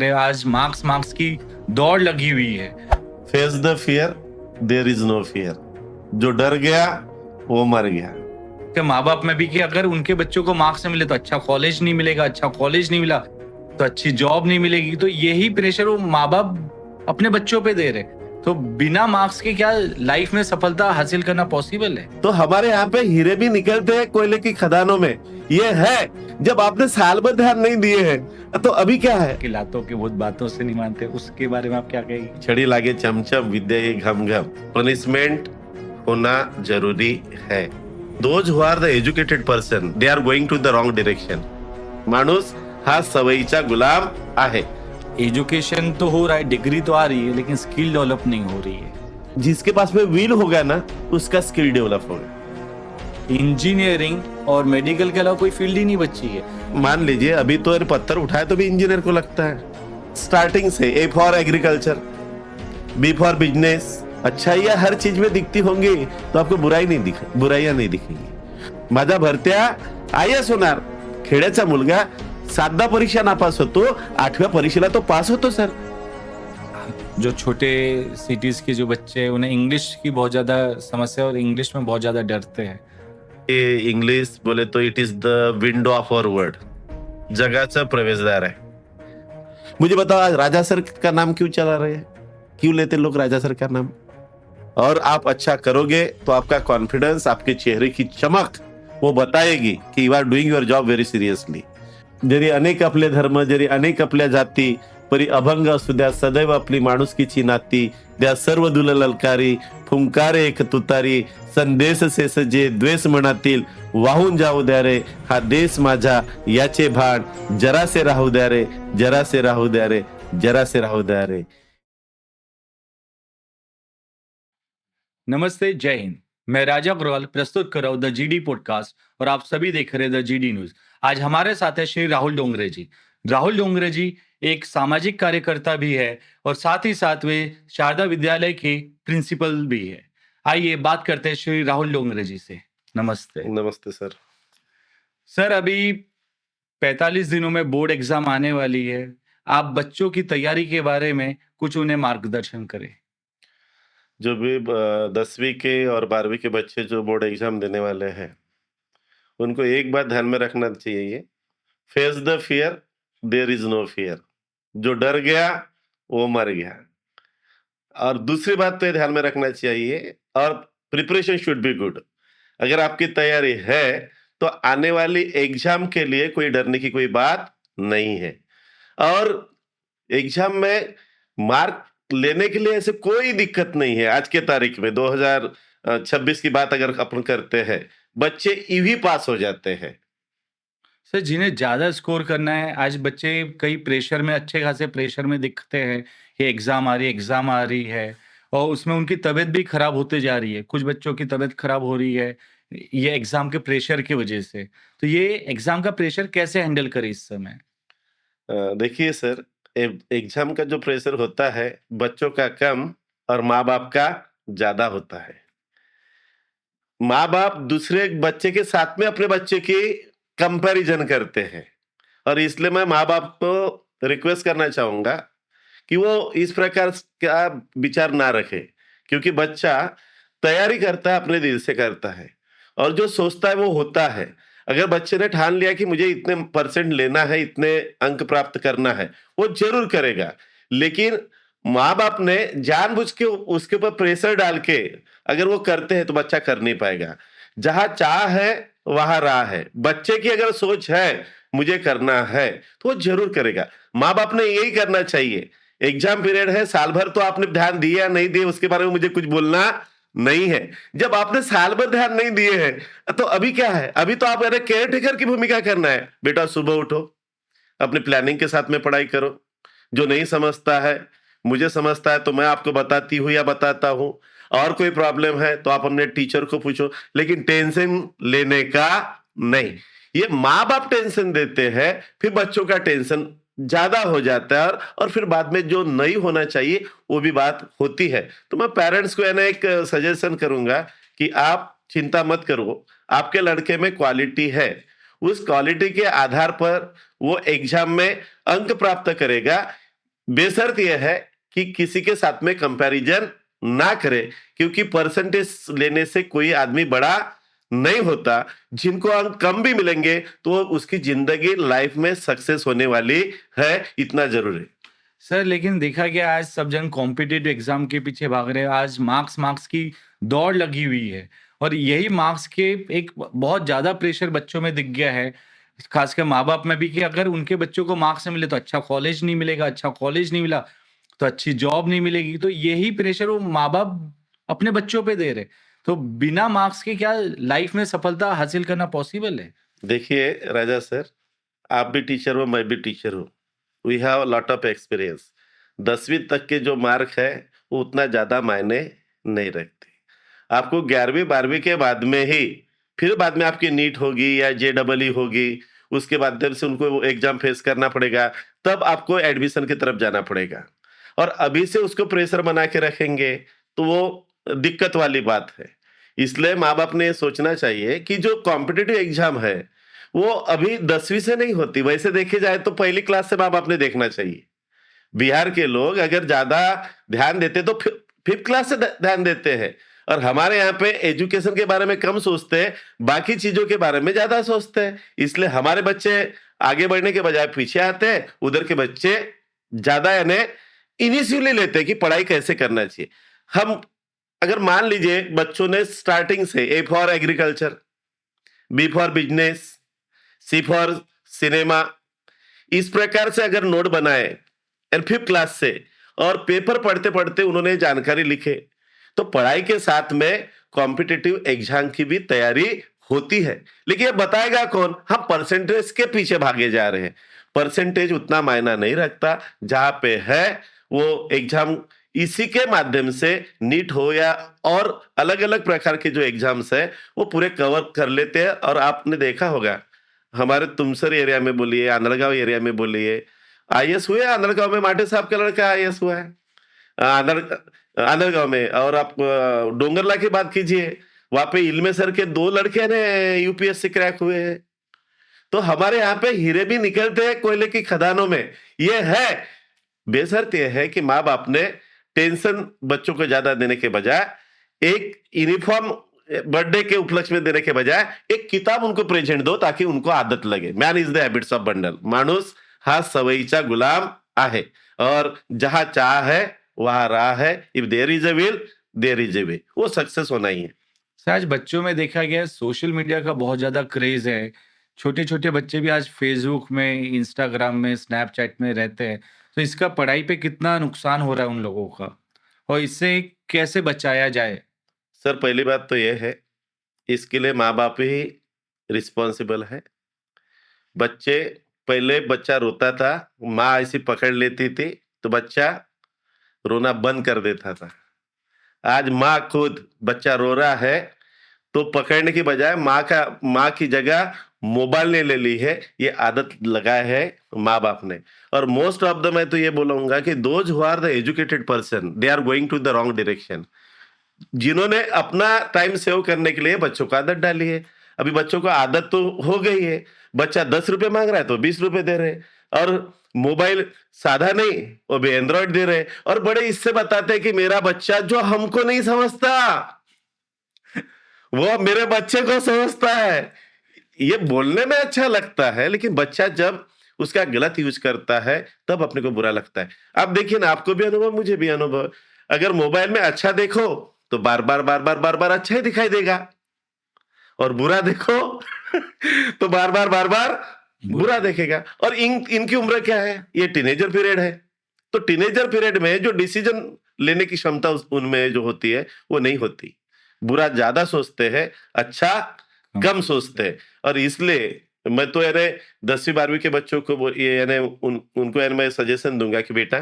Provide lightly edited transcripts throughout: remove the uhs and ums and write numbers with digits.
आज marks marks की दौड़ लगी हुई है। Face the fear, there is no fear. जो डर गया वो मर गया। कि माँ बाप में भी कि अगर उनके बच्चों को मार्क्स नहीं मिले तो अच्छा कॉलेज नहीं मिलेगा, अच्छा कॉलेज नहीं मिला तो अच्छी जॉब नहीं मिलेगी। तो यही प्रेशर वो माँ बाप अपने बच्चों पे दे रहे। तो बिना मार्क्स के क्या लाइफ में सफलता हासिल करना पॉसिबल है? तो हमारे यहाँ पे हीरे भी निकलते हैं कोयले की खदानों में। ये है जब आपने साल भर ध्यान नहीं दिए हैं तो अभी क्या है कि लातों के बहुत बातों से नहीं मानते, उसके बारे में आप क्या कहेंगे? छड़ी लागे चमचम विद्या ये घम घम। पनिशमेंट होना जरूरी है। Those who are the educated person they are going to the wrong direction. माणूस हा सवयीचा गुलाम आहे। एजुकेशन तो हो रहा है, डिग्री तो आ रही है, लेकिन स्किल डेवलप नहीं हो रही है। जिसके पास में विल होगा ना उसका स्किल डेवलप होगा। इंजीनियरिंग और मेडिकल के अलावा कोई फील्ड ही नहीं बची है। मान लीजिए अभी तो पत्थर उठाए तो भी इंजीनियर को लगता है। स्टार्टिंग से A for agriculture, B for business, अच्छाइयाँ हर चीज में दिखती होंगी तो आपको बुराइयां नहीं दिखेंगी। माझा भरत्या IAS होणार। खेड्याचा मुलगा 7दा परीक्षा नापास होतो, 8व्या परीक्षेला तो पास होतो सर। जो छोटे सिटीज के जो बच्चे हैं उन्हें इंग्लिश की बहुत ज्यादा समस्या और इंग्लिश में बहुत ज्यादा डरते हैं। इंग्लिश बोले तो it is the window of our world, जगाचा प्रवेशद्वार है। मुझे बताओ आज राजा सर का नाम क्यों चला रहे हैं, क्यों लेते लोग राजा सर का नाम? और आप अच्छा करोगे तो आपका कॉन्फिडेंस, आपके चेहरे की चमक वो बताएगी कि you are doing your job very seriously. जरी अनेक आपले धर्म, जरी अनेक आपल्या जाती, परी अभंग असू द्या, सदैव आपली माणुसकीची नाती द्या सर्व दुल ललकारी, फुंकारे एक तुतारी, संदेश से सजे द्वेष मनातील, वाहून जाऊ द्या रे हा देश माझा, याचे भान जरा से राहू द्या रे, जरा से राहू द्या रे, जरा से राहू द्या रे। नमस्ते, जय हिंद। मैं राजा अग्रवाल प्रस्तुत कर रहा हूँ द GD पॉडकास्ट और आप सभी देख रहे हैं द GD न्यूज। आज हमारे साथ है श्री राहुल डोंगरे जी। राहुल डोंगरे जी एक सामाजिक कार्यकर्ता भी है और साथ ही साथ वे शारदा विद्यालय के प्रिंसिपल भी है। आइए बात करते हैं श्री राहुल डोंगरे जी से। नमस्ते। नमस्ते सर। सर, अभी 45 दिनों में बोर्ड एग्जाम आने वाली है। आप बच्चों की तैयारी के बारे में कुछ उन्हें मार्गदर्शन करें। जो भी 10वीं के और 12वीं के बच्चे जो बोर्ड एग्जाम देने वाले हैं उनको एक बात ध्यान में रखना चाहिए, face the fear, there is no fear. जो डर गया वो मर गया। और दूसरी बात तो ये ध्यान में रखना चाहिए, और प्रिपरेशन शुड बी गुड। अगर आपकी तैयारी है तो आने वाली एग्जाम के लिए कोई डरने की कोई बात नहीं है। और एग्जाम में मार्क लेने के लिए ऐसे कोई दिक्कत नहीं है। आज के तारीख में 2026 की बात अगर अपन करते हैं, बच्चे ईवी पास हो जाते हैं। सर, जिन्हें ज़्यादा स्कोर करना है, आज बच्चे कई प्रेशर में, अच्छे खासे प्रेशर में दिखते हैं। ये एग्ज़ाम आ रही है और उसमें उनकी तबीयत भी खराब होते जा रही है। कुछ बच्चों की तबीयत खराब हो रही है, ये एग्ज़ाम के प्रेशर की वजह से। तो ये एग्ज़ाम का प्रेशर कैसे हैंडल करें इस समय? देखिए सर, एग्जाम का जो प्रेशर होता है बच्चों का कम और माँ बाप का ज्यादा होता है। माँ बाप दूसरे बच्चे के साथ में अपने बच्चे की कंपैरिजन करते हैं, और इसलिए मैं माँ बाप को रिक्वेस्ट करना चाहूंगा कि वो इस प्रकार का विचार ना रखे, क्योंकि बच्चा तैयारी करता है अपने दिल से करता है और जो सोचता है वो होता है। अगर बच्चे ने ठान लिया कि मुझे इतने परसेंट लेना है, इतने अंक प्राप्त करना है, वो जरूर करेगा। लेकिन माँ बाप ने जानबूझ के उसके ऊपर प्रेशर डाल के अगर वो करते हैं तो बच्चा कर नहीं पाएगा। जहां चाह है वहां राह है। बच्चे की अगर सोच है मुझे करना है तो वो जरूर करेगा। माँ बाप ने यही करना चाहिए। एग्जाम पीरियड है, साल भर तो आपने ध्यान दिया नहीं दिया उसके बारे में मुझे कुछ बोलना नहीं है। जब आपने साल भर ध्यान नहीं दिए हैं तो अभी क्या है, अभी तो आप केयर टेकर की भूमिका करना है। बेटा सुबह उठो, अपनी प्लानिंग के साथ में पढ़ाई करो। जो नहीं समझता है, मुझे समझता है तो मैं आपको बताती हूँ या बताता हूँ। और कोई प्रॉब्लम है तो आप अपने टीचर को पूछो, लेकिन टेंशन लेने का नहीं। ये माँ बाप टेंशन देते हैं, फिर बच्चों का टेंशन ज्यादा हो जाता है, और फिर बाद में जो नहीं होना चाहिए वो भी बात होती है। तो मैं पेरेंट्स को एक सजेशन करूंगा कि आप चिंता मत करो, आपके लड़के में क्वालिटी है। उस क्वालिटी के आधार पर वो एग्जाम में अंक प्राप्त करेगा। बेशर्त यह है कि किसी के साथ में कंपैरिजन ना करे, क्योंकि परसेंटेज लेने से कोई आदमी बड़ा नहीं होता। जिनको अंक कम भी मिलेंगे तो उसकी जिंदगी लाइफ में सक्सेस होने वाली है, इतना जरूर है। सर लेकिन देखा गया आज सब जन कॉम्पिटिटिव एग्जाम के पीछे भाग रहे हैं। आज मार्क्स मार्क्स की दौड़ लगी हुई है और यही मार्क्स के एक बहुत ज्यादा प्रेशर बच्चों में दिख गया है, खासकर माँ बाप में भी, कि अगर उनके बच्चों को मार्क्स नहीं मिले तो अच्छा कॉलेज नहीं मिलेगा, अच्छा कॉलेज नहीं मिला तो अच्छी जॉब नहीं मिलेगी। तो यही प्रेशर वो माँ बाप अपने बच्चों पे दे रहे। तो बिना मार्क्स के क्या लाइफ में सफलता हासिल करना पॉसिबल है? देखिए राजा सर, आप भी टीचर हो, मैं भी टीचर हूँ। We have lot of experience. 10वीं तक के जो मार्क है वो उतना ज्यादा मायने नहीं रखते। आपको 11वीं 12वीं के बाद में ही, फिर बाद में आपकी नीट होगी या JEE होगी, उसके माध्यम से उनको वो एग्जाम फेस करना पड़ेगा, तब आपको एडमिशन की तरफ जाना पड़ेगा। और अभी से उसको प्रेशर बना के रखेंगे तो वो दिक्कत वाली बात है। इसलिए माँ बाप ने ये सोचना चाहिए कि जो कॉम्पिटिटिव एग्जाम है वो अभी 10वीं से नहीं होती। वैसे देखे जाए तो पहली क्लास से माँ बाप ने देखना चाहिए। बिहार के लोग अगर ज्यादा ध्यान देते तो फिफ्थ क्लास से ध्यान देते हैं, और हमारे यहाँ पे एजुकेशन के बारे में कम सोचते हैं, बाकी चीजों के बारे में ज्यादा सोचते हैं। इसलिए हमारे बच्चे आगे बढ़ने के बजाय पीछे आते हैं, उधर के बच्चे ज्यादा यानी इनिशियली लेते हैं कि पढ़ाई कैसे करना चाहिए। हम अगर मान लीजिए बच्चों ने स्टार्टिंग से A for agriculture, B for business, C for cinema, इस प्रकार से अगर नोट बनाए एंड फिफ्थ क्लास से, और पेपर पढ़ते पढ़ते उन्होंने जानकारी लिखे, तो पढ़ाई के साथ में कॉम्पिटिटिव एग्जाम की भी तैयारी होती है। लेकिन ये बताएगा कौन? हम परसेंटेज के पीछे भागे जा रहे हैं। परसेंटेज उतना मायना नहीं रखता। जहां पे है वो एग्जाम, इसी के माध्यम से नीट हो या और अलग अलग प्रकार के जो एग्जाम्स है वो पूरे कवर कर लेते हैं। और आपने देखा होगा हमारे तुमसर एरिया में बोलिए, आंधळगांव एरिया में बोलिए, आईएएस हुए। आंधळगांव में माटे साहब का लड़का आईएएस हुआ है, आंधळगांव में। और आप डोंगरला की बात कीजिए, वहां पे इल्मे सर के 2 लड़के ने यूपीएससी क्रैक हुए हैं। तो हमारे यहाँ पे हीरे भी निकलते हैं कोयले की खदानों में, ये है। बेशर्त यह है कि माँ बाप ने टेंशन बच्चों को ज्यादा देने के बजाय, एक यूनिफॉर्म बर्थडे के उपलक्ष्य में देने के बजाय एक किताब उनको प्रेजेंट दो, ताकि उनको आदत लगे। Man is the habits of bundle. माणूस हा सवयीचा गुलाम आहे, और जहां चाह है वहां राह है। If there is a will there is a way. वो सक्सेस होना ही है। सर आज बच्चों में देखा गया है सोशल मीडिया का बहुत ज्यादा क्रेज है। छोटे छोटे बच्चे भी आज फेसबुक में, इंस्टाग्राम में, स्नैपचैट में रहते हैं। तो इसका पढ़ाई पे कितना नुकसान हो रहा है उन लोगों का, और इससे कैसे बचाया जाए? सर पहली बात तो यह है, इसके लिए माँ बाप ही रिस्पॉन्सिबल है। बच्चे, पहले बच्चा रोता था, माँ ऐसी पकड़ लेती थी तो बच्चा रोना बंद कर देता था। आज माँ खुद, बच्चा रो रहा है तो पकड़ने की बजाय माँ की जगह मोबाइल ने ले ली है। ये आदत लगाया है माँ बाप ने। और मोस्ट ऑफ द, मैं तो ये बोलूंगा कि those who are the educated person, they are going to the wrong direction. जिन्होंने अपना टाइम सेव करने के लिए बच्चों को आदत डाली है। अभी बच्चों को आदत तो हो गई है, बच्चा 10 रुपए मांग रहा है तो 20 रुपए दे रहे हैं, और मोबाइल साधा नहीं वो भी एंड्रॉइड दे रहे हैं। और बड़े इससे बताते हैं कि मेरा बच्चा, जो हमको नहीं समझता वो मेरे बच्चे को समझता है। ये बोलने में अच्छा लगता है, लेकिन बच्चा जब उसका गलत यूज करता है तब अपने को बुरा लगता है। आप देखिए ना, आपको भी अनुभव, मुझे भी अनुभव। अगर मोबाइल में अच्छा देखो तो बार बार बार बार बार बार अच्छा ही दिखाई देगा, और बुरा देखो तो बार बार बार बार बुरा देखेगा। और इनकी उम्र क्या है? ये टीनेजर पीरियड है। तो टीनेजर पीरियड में जो डिसीजन लेने की क्षमता उनमें जो होती है वो नहीं होती। बुरा ज्यादा सोचते हैं, अच्छा कम सोचते हैं। और इसलिए मैं तो यानी 10वीं 12वीं के बच्चों को ये यानी उनको यानी मैं सजेशन दूंगा कि बेटा,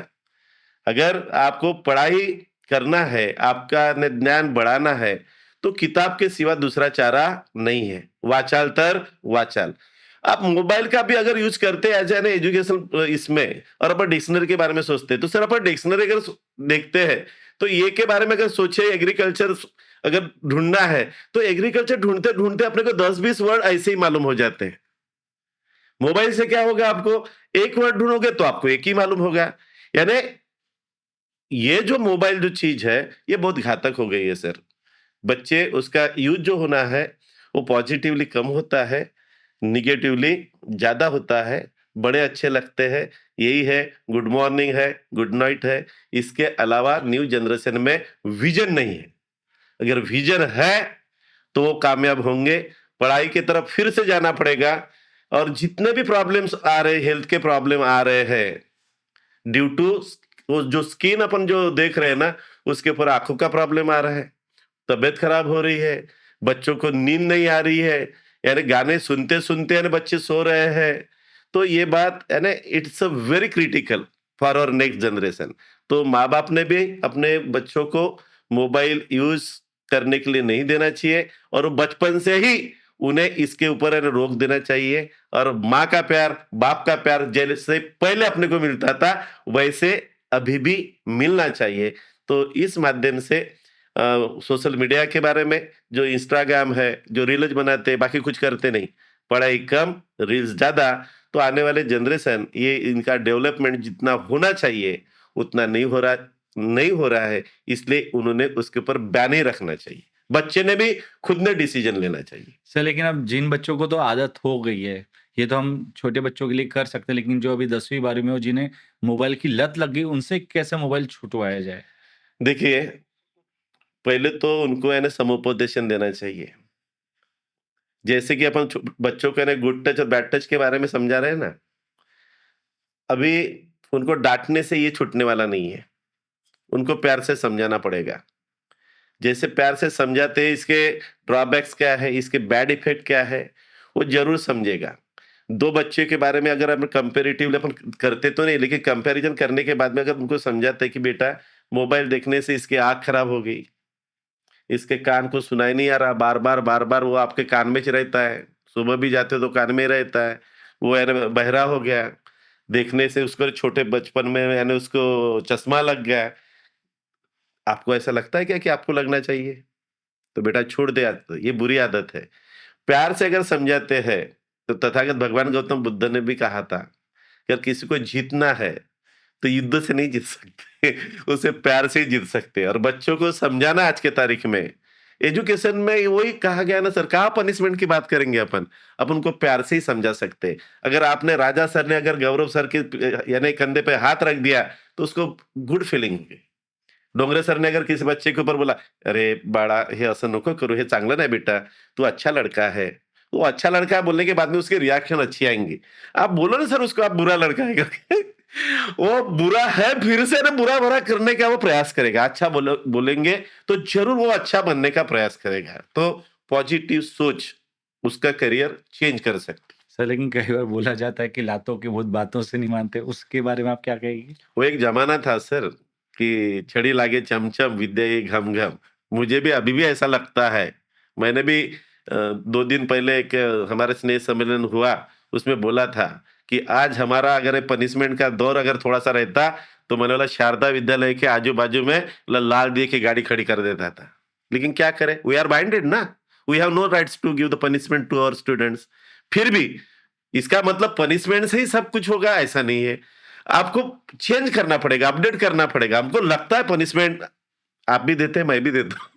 अगर आपको पढ़ाई करना है, आपका ज्ञान बढ़ाना है, तो किताब के सिवा दूसरा चारा नहीं है। वाचाल तर वाचाल। आप मोबाइल का भी अगर यूज करते हैं एज एन एजुकेशन इसमें, और अपन डिक्शनरी के बारे में सोचते हैं, तो सर अपन डिक्शनरी अगर देखते हैं तो ये के बारे में अगर सोचे, एग्रीकल्चर अगर ढूंढना है तो एग्रीकल्चर ढूंढते ढूंढते अपने को 10-20 वर्ड ऐसे ही मालूम हो जाते हैं। मोबाइल से क्या होगा, आपको एक वर्ड ढूंढोगे तो आपको एक ही मालूम होगा। यानी ये जो मोबाइल जो चीज है ये बहुत घातक हो गई है सर। बच्चे उसका यूज जो होना है वो पॉजिटिवली कम होता है, निगेटिवली ज्यादा होता है। बड़े अच्छे लगते हैं, यही है, गुड मॉर्निंग है, गुड नाइट है। इसके अलावा न्यू जनरेशन में विजन नहीं है। अगर विजन है तो वो कामयाब होंगे। पढ़ाई की तरफ फिर से जाना पड़ेगा। और जितने भी प्रॉब्लम्स आ रहे, हेल्थ के प्रॉब्लम आ रहे हैं, ड्यू टू वो जो स्किन अपन जो देख रहे हैं ना, उसके ऊपर आंखों का प्रॉब्लम आ रहा है, तबीयत खराब हो रही है, बच्चों को नींद नहीं आ रही है, यानी गाने सुनते सुनते यानी बच्चे सो रहे हैं। तो ये बात है ना, it's a very critical for our next generation. तो माँ बाप ने भी अपने बच्चों को मोबाइल यूज करने के लिए नहीं देना चाहिए, और वो बचपन से ही उन्हें इसके ऊपर है ना रोक देना चाहिए। और माँ का प्यार, बाप का प्यार जैसे पहले अपने को मिलता था, वैसे अभी भी मिलना चाहिए। तो इस माध्यम से सोशल मीडिया के बारे में, जो इंस्टाग्राम है, जो रील्स बनाते हैं, बाकी कुछ करते नहीं, पढ़ाई कम, रील्स ज्यादा, तो आने वाले जनरेशन ये इनका डेवलपमेंट जितना होना चाहिए उतना नहीं हो रहा है। इसलिए उन्होंने उसके ऊपर बैन ही रखना चाहिए। बच्चे ने भी खुद ने डिसीजन लेना चाहिए। सर लेकिन अब जिन बच्चों को तो आदत हो गई है, ये तो हम छोटे बच्चों के लिए कर सकते हैं, लेकिन जो अभी 10वीं 12वीं में हो, जिन्हें मोबाइल की लत लग गई, उनसे कैसे मोबाइल छुटवाया जाए? देखिए, पहले तो उनको है ना समुपदेशन देना चाहिए। जैसे कि अपन बच्चों को है ना गुड टच और बैड टच के बारे में समझा रहे हैं ना, अभी उनको डांटने से ये छूटने वाला नहीं है। उनको प्यार से समझाना पड़ेगा। जैसे प्यार से समझाते हैं, इसके ड्रॉबैक्स क्या है, इसके बैड इफेक्ट क्या है, वो जरूर समझेगा। दो बच्चे के बारे में अगर हम कंपेरेटिवली अपन करते तो नहीं, लेकिन कंपैरिजन करने के बाद में अगर उनको समझाते हैं कि बेटा मोबाइल देखने से इसकी आंख खराब हो गई, इसके कान को सुनाई नहीं आ रहा, बार बार वो आपके कान में च रहता है, सुबह भी जाते हो तो कान में रहता है, वो है ना बहरा हो गया, देखने से उसको छोटे बचपन में यानी उसको चश्मा लग गया। आपको ऐसा लगता है क्या कि आपको लगना चाहिए? तो बेटा छोड़ दे आदत, ये बुरी आदत है। प्यार से अगर समझाते हैं, तो तथागत भगवान गौतम बुद्ध ने भी कहा था कि अगर किसी को जीतना है तो युद्ध से नहीं जीत सकते उसे प्यार से ही जीत सकते हैं। और बच्चों को समझाना आज के तारीख में एजुकेशन में वही कहा गया ना सर, कहाँ पनिशमेंट की बात करेंगे अपन उनको प्यार से ही समझा सकते हैं। अगर आपने राजा सर ने अगर गौरव सर के यानी कंधे पे हाथ रख दिया तो उसको गुड फीलिंग होगी। डोंगरे सर ने अगर किसी बच्चे के ऊपर बोला, अरे बाळा हे असं नको करू, हे चांगलं नाही बेटा, तू अच्छा लड़का है, वो अच्छा लड़का है बोलने के बाद में उसकी रिएक्शन अच्छी आएंगी। आप बोलो ना सर उसको आप बुरा लड़का है करके वो बुरा है, फिर से ना बुरा भरा करने का वो प्रयास करेगा। अच्छा बोलेंगे तो जरूर वो अच्छा बनने का प्रयास करेगा। तो पॉजिटिव सोच उसका करियर चेंज कर सकती। सर लेकिन कई बार बोला जाता है कि लातों के भूत बातों से नहीं मानते, उसके बारे में आप क्या कहेंगे? वो एक जमाना था सर कि छड़ी लागे चमचम विद्या ये घम घम। मुझे भी अभी भी ऐसा लगता है। मैंने भी 2 दिन पहले एक हमारे स्नेह सम्मेलन हुआ, उसमें बोला था कि आज हमारा अगर पनिशमेंट का दौर अगर थोड़ा सा रहता तो मैंने बोला शारदा विद्यालय के आजू बाजू में लाल दिए की गाड़ी खड़ी कर देता था। लेकिन क्या करें, वी आर बाइंडेड ना, we have no rights to give the punishment to our students. फिर भी इसका मतलब पनिशमेंट से ही सब कुछ होगा ऐसा नहीं है। आपको चेंज करना पड़ेगा, अपडेट करना पड़ेगा। हमको लगता है पनिशमेंट आप भी देते हैं, मैं भी देता हूँ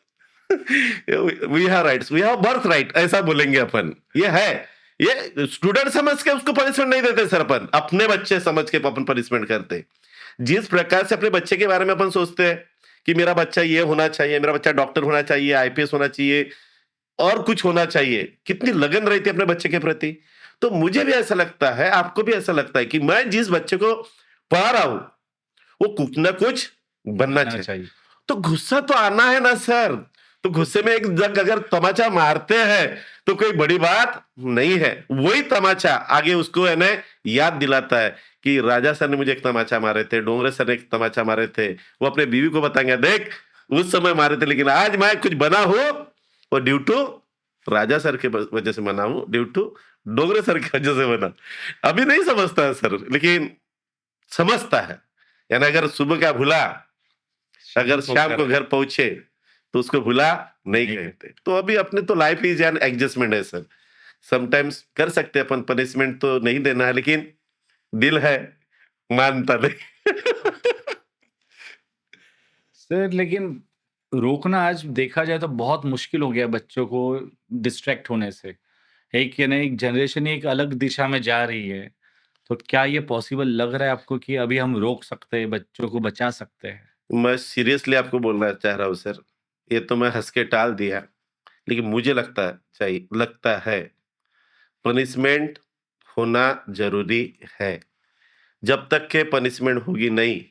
we have rights, we have birth right, ऐसा बोलेंगे अपन। ये है, ये स्टूडेंट समझ के उसको पनिशमेंट नहीं देते सर, अपन अपने बच्चे समझ के अपन पनिशमेंट करते। जिस प्रकार से अपने बच्चे के बारे में अपन सोचते हैं कि मेरा बच्चा ये होना चाहिए, मेरा बच्चा डॉक्टर होना चाहिए, आईपीएस होना चाहिए, और कुछ होना चाहिए, कितनी लगन रहती है अपने बच्चे के प्रति। तो मुझे भी ऐसा लगता है, आपको भी ऐसा लगता है कि मैं जिस बच्चे को पढ़ा रहा हूं वो कुछ ना कुछ बनना बनना चाहिए। चाहिए। तो गुस्सा तो आना है ना सर। तो गुस्से में एक जग अगर तमाचा मारते हैं तो कोई बड़ी बात नहीं है। वही तमाचा आगे उसको है ना याद दिलाता है कि राजा सर ने मुझे एक तमाचा मारे थे, डोंगरे सर ने एक तमाचा मारे थे। वो अपने बीवी को बताएंगे, देख उस समय मारे थे लेकिन आज मैं कुछ बना हूं और ड्यू टू राजा सर के वजह से बना हूं, ड्यू टू डोंगरे सर की वजह से बना। अभी नहीं समझता है सर, लेकिन समझता है। यानी अगर सुबह का भूला, अगर शाम को घर पहुंचे तो उसको भूला नहीं कहते। तो अभी अपने तो लाइफ इज एन एडजस्टमेंट है सर। समटाइम्स कर सकते हैं अपन, पनिशमेंट तो नहीं देना है, लेकिन दिल है मानता नहीं सर लेकिन रोकना आज देखा जाए तो बहुत मुश्किल हो गया बच्चों को डिस्ट्रैक्ट होने से। एक जनरेशन ही एक अलग दिशा में जा रही है। तो क्या ये पॉसिबल लग रहा है आपको कि अभी हम रोक सकते हैं, बच्चों को बचा सकते हैं? मैं सीरियसली आपको बोलना चाह रहा हूँ सर, ये तो मैं हँस के टाल दिया, लेकिन मुझे लगता है पनिशमेंट होना ज़रूरी है। जब तक के पनिशमेंट होगी नहीं,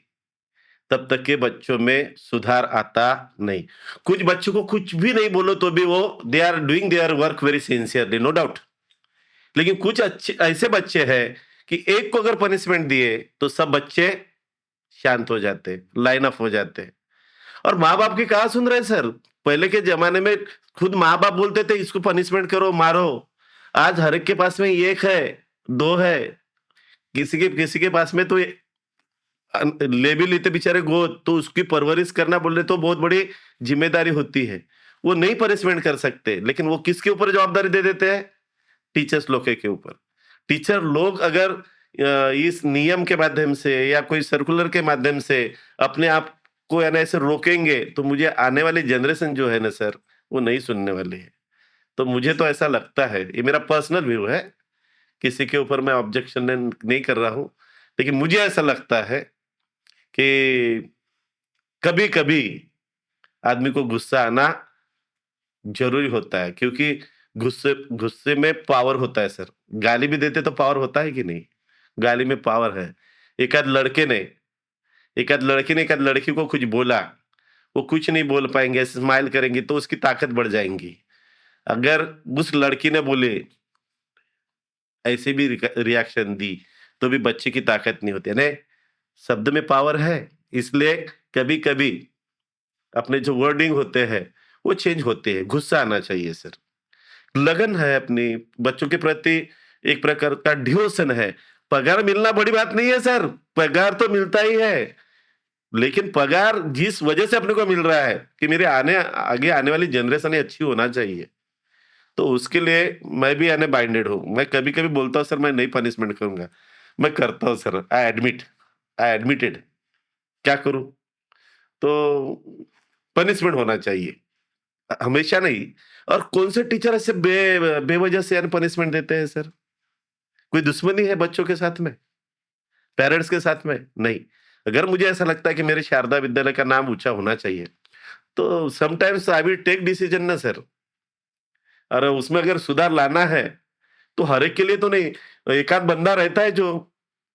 तब तक के बच्चों में सुधार आता नहीं। कुछ बच्चों को कुछ भी नहीं बोलो तो भी वो they are doing their work very sincerely, no doubt. लेकिन कुछ अच्छे ऐसे बच्चे हैं कि एक को अगर पनिशमेंट दिए, तो सब बच्चे शांत हो जाते हैं, लाइन ऑफ हो जाते हैं। और माँ-बाप की कहाँ सुन रहे हैं सर? पहले के ज़माने में खुद माँ-बाप बोलते थे इसको पनिशमेंट करो, मारो। आज हर एक के पास में 1 है, 2 है, किसी के पास में तो ले भी लेते बेचारे गोद, तो उसकी परवरिश करना बोले तो बहुत बड़ी ज़िम्मेदारी होती है। वो नहीं पनिशमेंट कर सकते, लेकिन वो किसके ऊपर जवाबदारी दे देते हैं? टीचर्स लोग के ऊपर। टीचर लोग अगर इस नियम के माध्यम से या कोई सर्कुलर के माध्यम से अपने आप को है ना ऐसे रोकेंगे, तो मुझे आने वाली जनरेशन जो है ना सर, वो नहीं सुनने वाली है। तो मुझे तो ऐसा लगता है, ये मेरा पर्सनल व्यू है, किसी के ऊपर मैं ऑब्जेक्शन नहीं कर रहा हूँ। लेकिन मुझे ऐसा लगता है कि कभी-कभी आदमी को गुस्सा आना ज़रूरी होता है, क्योंकि गुस्से गुस्से में पावर होता है सर। गाली भी देते तो पावर होता है कि नहीं? गाली में पावर है। एकाध लड़के ने एकाध लड़की को कुछ बोला, वो कुछ नहीं बोल पाएँगे, स्माइल करेंगी तो उसकी ताकत बढ़ जाएँगी। अगर उस लड़की ने बोले ऐसे भी रिएक्शन दी, तो भी बच्चे की ताकत नहीं होती है। नहीं, शब्द में पावर है, इसलिए कभी-कभी अपने जो वर्डिंग होते हैं, वो चेंज होते हैं। गुस्सा आना चाहिए सर। लगन है अपनी, बच्चों के प्रति एक प्रकार का डिवोशन है। पगार मिलना बड़ी बात नहीं है सर, पगार तो मिलता ही है। लेकिन पगार जिस वजह से अपने को मिल रहा है कि मेरे आगे आने वाली जनरेशन ही अच्छी होना चाहिए। तो उसके लिए मैं भी यानी बाइंडेड हूँ। मैं कभी-कभी बोलता हूँ सर मैं नहीं पनिशमेंट करूँगा। मैं करता हूँ सर, आई एडमिटेड। क्या करूँ? तो पनिशमेंट होना चाहिए। हमेशा नहीं। और कौन से टीचर ऐसे बेवजह से यानी पनिशमेंट देते हैं सर? कोई दुश्मनी है बच्चों के साथ में? पेरेंट्स के साथ में? नहीं। अगर मुझे ऐसा लगता है कि मेरे शारदा विद्यालय का नाम ऊँचा होना चाहिए, तो sometimes I will take decision ना सर। और उसमें अगर सुधार लाना है, तो हर एक के लिए तो नहीं, एक आध बंदा रहता है जो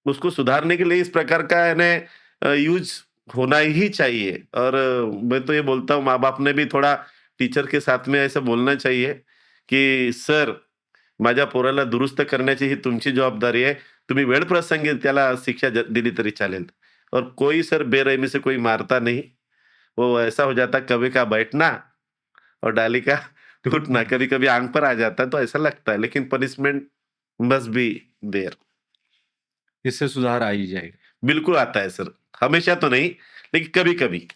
उसको सुधारने के लिए इस प्रकार का यानी यूज़ होना ही चाहिए। और मैं तो ये बोलता हूँ माँ-बाप ने भी थोड़ा टीचर के साथ में ऐसा बोलना चाहिए की "सर, माझ्या पोराला दुरुस्त करण्याची ही तुमची जबाबदारी आहे. तुम्ही वेळप्रसंगी त्याला शिक्षा दिली तरी चालेल." और कोई सर बेरहमी से कोई मारता नहीं। वो ऐसा हो जाता है कभी का बैठना और डाली का टूटना, कभी-कभी आँख पर आ जाता है तो ऐसा लगता है, लेकिन पनिशमेंट मस्ट बी देयर। इससे सुधार आ ही जाएगा। बिल्कुल आता है सर, हमेशा तो नहीं, लेकिन कभी-कभी।